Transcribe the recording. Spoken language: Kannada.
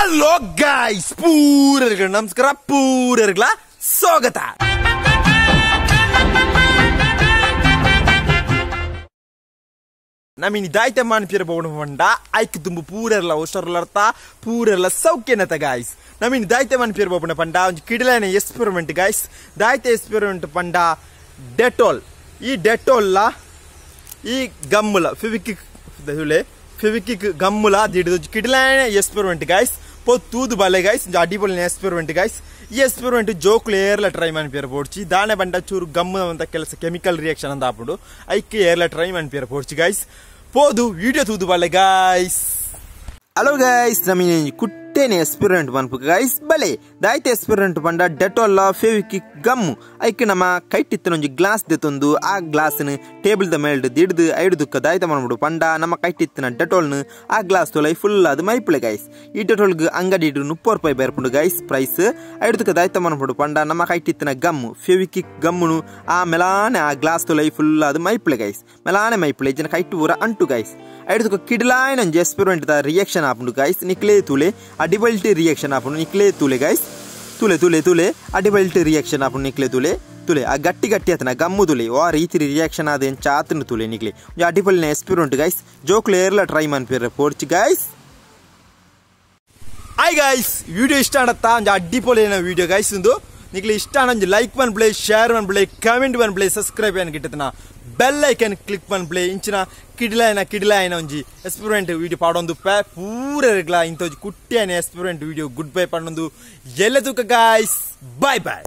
Hello guys, ಪೂರರ್ಗಳ ನಮಸ್ಕಾರ ಪೂರರ್ಗಳ ಸ್ವಾಗತ. ನಮಿನಿ ದಾಯ್ತೆ ಮಾನ್ಪಿರ ಬೋಣ ಹೊಂಡ ಐಕ್ ತುಂಬು ಪೂರರ್ಲ ಓಸ್ಟರ್ಲರ್ತ ಪೂರರ್ಲ ಸೌಖ್ಯನತ ಗಾಯ್ಸ್. ನಮಿನಿ ದಾಯ್ತೆ ಮಾನ್ಪಿರ ಬೋಣ ಪಂಡ ಒಂಜಿ ಕಿಡಲೈನ ಎಕ್ಸ್ಪೆರಿಮೆಂಟ್ ಗಾಯ್ಸ್. ದಾಯ್ತೆ ಎಕ್ಸ್ಪೆರಿಮೆಂಟ್ ಪಂಡ ಡೆಟೋಲ್. ಈ ಡೆಟೋಲ್ ಈ ಗಮ್ಮುಲ ಫೆವಿಕಿಕ್ ಗಮ್ಮುಲ ದಿಡಿದು ಕಿಡಲೈನ ಎಕ್ಸ್ಪೆರಿಮೆಂಟ್ ಗಾಯ್ಸ್. ತೂದು ಬಾಲೆ ಗೈಸ್ ಅಡಿಪೊಲಿನ ಎಕ್ಸ್ಪೆರಿಮೆಂಟ್ ಗೈಸ್. ಈ ಎಕ್ಸ್ಪೆರಿಮೆಂಟ್ ಜೋಕ್ಲು ಏರ್ಲ ಟ್ರೈ ಮನ್ಪೇರ ಪೋಡ್ಚಿ ದಾನೆ ಬಂಡ ಚೂರು ಗಮ್ಮು ಅಂತ ಕೆಲಸ ಕೆಮಿಕಲ್ ರಿಯಾಕ್ಷನ್ ಅಂತ ಹಾಕೊಂಡು ಐಕೆ ಏರ್ಲ ಟ್ರೈ ಮನ್ಪೇರ ಪೋಡ್ಚಿ ಗೈಸ್. ಪೋದು ವಿಡಿಯೋ ತೂದು ಬಾಲೆ ಗೈಸ್. ಹಲೋ ಗೈಸ್, ನಮಗೆ ಕುಟ್ಟೇನೆ ಎಕ್ಸ್ಪೆರಿಮೆಂಟ್ ಮನ್ಪು ಗೈಸ್. ಬಲೆ ದಾಯ್ತೆ ಎಕ್ಸ್ಪೆರಿಮೆಂಟ್ ಪಂಡ ಡೆಟೋಲ್ ಫೆವಿಕಿಕ್ ಗಮ್ಮು ಐಕೆ ನಮ್ಮ ಕೈಟಿತ್ತಿನ ಒಂಜಿ ಗ್ಲಾಸ್ ದೆತ್ತೊಂದು ಆ ಗ್ಲಾಸ್ನ ಟೇಬಲ್ ದ ಮೇಲ್ಡ್ ದಿಡ್ದು ಐಡುದುಕ್ಕ ದಾಯ್ತ ಮಾಡ್ಬಿಡು ಪಂಡ ನಮ್ಮ ಕೈಟಿತ್ತಿನ ಡೆಟೋಲ್ನ ಆ ಗ್ಲಾಸ್ ತೊಲೈ ಫುಲ್ ಅದು ಮೈಪುಳೆ ಗೈಸ್. ಈ ಡೆಟೋಲ್ಗೆ ಅಂಗಡಿ ಇಡು 30 ರೂಪಾಯಿ ಬೇರ್ಪುಂಡು ಗೈಸ್ ಪ್ರೈಸ್. ಐಡುದುಕ್ಕ ದಾಯ್ತ ಮಾಡ್ಬಿಡು ಪಂಡ ನಮ್ಮ ಕೈಟಿತ್ತಿನ ಗಮ್ಮು ಫೆವಿಕಿಕ್ ಗಮ್ಮುನು ಆ ಮೆಲಾನೆ ಆ ಗ್ಲಾಸ್ ತೊಲೈ ಫುಲ್ ಅದು ಮೈಪುಳೆ ಗೈಸ್. ಮೆಲಾನೆ ಮೈಪುಳೆ ಜನ ಕೈಟು ಊರ ಅಂಟು ಗೈಸ್. ಐಡುದುಕ್ಕ ಕಿಡ್ಲಾಯ್ ಒಂಜಿ ಎಕ್ಸ್ಪೆರಿಮೆಂಟ್ ದ ರಿಯಾಕ್ಷನ್ ಆಪುಂಡು ಗೈಸ್. ನಿಕ್ಲೇ ತುಲೆ ಅಡಿಬಲ್ಟಿ ರಿಯಾಕ್ಷನ್ ಆಪುಂಡು ನಿಕ್ಲೇ ತುಲೆ ಗೈಸ್. ತುಲೆ ಅಡಿಬಲ್ಟಿ ರಿಯಾಕ್ಷನ್ ಆಪುಂಡು ನಿಕ್ಲೇ ತುಲೆ ಆ ಗಟ್ಟಿ ಆತನ ಗಮ್ಮು ತುಲೆ ಆ ರೀತಿ ರಿಯಾಕ್ಷನ್ ಆದ ಏನು ಚಾತನ ತುಲೆ ನಿಕ್ಲೆ ಅಡಿಬಲ್ನ ಎಕ್ಸ್ಪೆರಿಮೆಂಟ್ ಗೈಸ್. ಜೋಕ್ಲು ಏರ್ಲ ಟ್ರೈ ಮನ್ಪೇರ ಪೋಡ್ಚಿ ಗೈಸ್. ಹಾಯ್ ಗೈಸ್, ವಿಡಿಯೋ ಇಷ್ಟ ಆಡತ್ತಾ ಒಂದು ಅಡ್ಡಿಪೊಲಿನ ವಿಡಿಯೋ ಗೈಸ್. ಒಂದು ನಿಕ್ಲೆ ಇಷ್ಟ ಆನೊಂದು ಲೈಕ್ ಮನ್ಪ್ಲೇ, ಶೇರ್ ಮನ್ಪ್ಲೇ, ಕಮೆಂಟ್ ಮನ್ಪ್ಲೇ, ಸಬ್ಸ್ಕ್ರೈಬ್ ಏನು ಗಿಟ್ಟತನ ಬೆಲ್ ಐಕನ್ ಕ್ಲಿಕ್ ಮನ್ಪ್ಲೇ. ಇಂಚಿನ ಕಿಡ್ಲಾಯನ ಒಂಜಿ ಎಕ್ಸ್ಪೆರಿಮೆಂಟ್ ವಿಡಿಯೋ ಪಾಡೊಂದು ಪೂರರ್ಗ್ಲ ಇಂಥ ಕುಟ್ಟಿಯನ ಎಕ್ಸ್ಪೆರಿಮೆಂಟ್ ವಿಡಿಯೋ ಗುಡ್ ಬೈ ಪಣ್ಣೊಂದು ಎಲ್ಲ ತೂಕ ಗೈಸ್. ಬಾಯ್ ಬಾಯ್.